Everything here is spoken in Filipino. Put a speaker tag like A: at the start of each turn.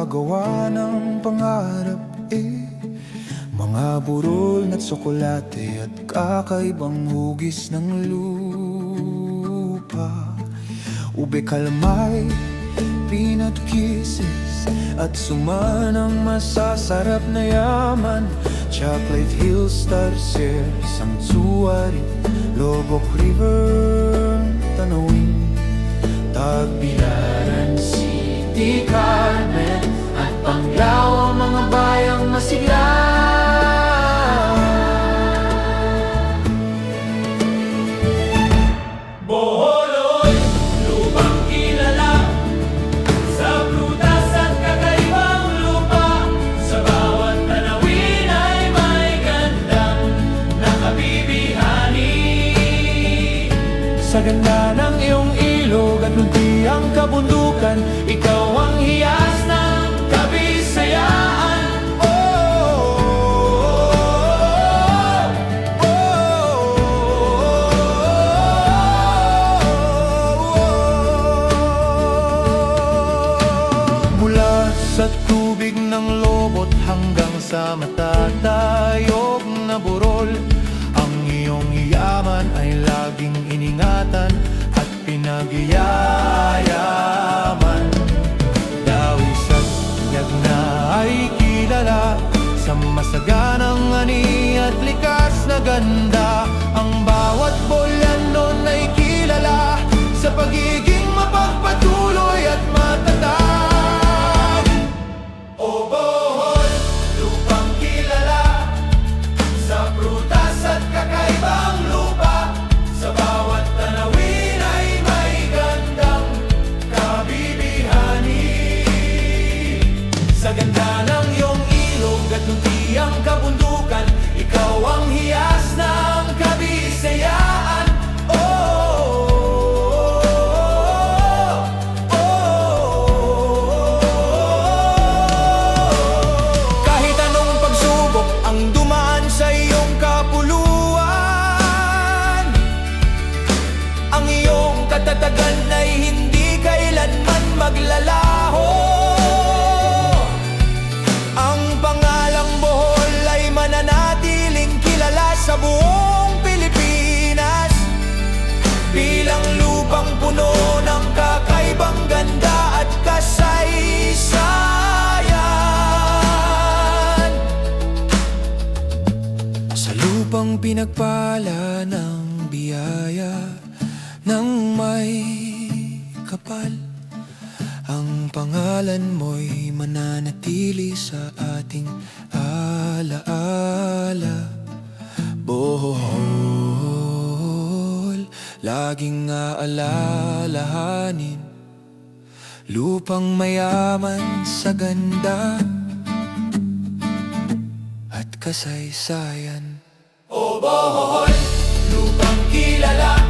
A: gawa ng pangarap mga burol na tsokolate at kakaibang hugis ng lupa. Ube kalmay, peanut kisses at sumanang masasarap na yaman. Chocolate Hills, Tarsier, Sanctuary, Lobok River, Tanawin, Tagbilaran, City, Carmen at Panglao, ang mga bayang masigla.
B: Boholoy, lupang kilala sa prutas at kakaibang lupa. Sa bawat tanawin ay may gandang nakabibihani.
A: Sa ganda ng iyong ilog at lunti ang kabundukan, ikaw ang hiyas ng kabisayaan. Mula sa tubig ng lobot hanggang sa matatayog na burol, ang iyong yaman ay laging iningatan at pinagyayaman. Dawis at nyag na ay kilala sa masaganang ani at likas na ganda. Ang bawat bolyan nun ay kilala sa pagiging mapagpatuloy at matatag.
B: O Bohol, lupang kilala sa prutas at kakaibang lupa. Sa bawat tanawin ay may gandang kabibihani.
A: Sa ganda ng iyong ilog at lunti ang kabundukan, ikaw ang hiyas ng kabisayaan. Kahit anong pagsubok ang dumaan sa iyong kapuluan, ang iyong katatagan ay hindi kailanman maglalaho. Ang pangalang Bohol ay mananatiling kilala sa buong Pilipinas bilang lupang puno ng kakaibang ganda at kasaysayan. Sa lupang pinagpala ng biyaya ng may kapal, ang pangalan mo'y mananatili sa ating alaala. Bohol, laging aalalahanin, lupang mayaman sa ganda at kasaysayan.
B: O Bohol, lupang kilala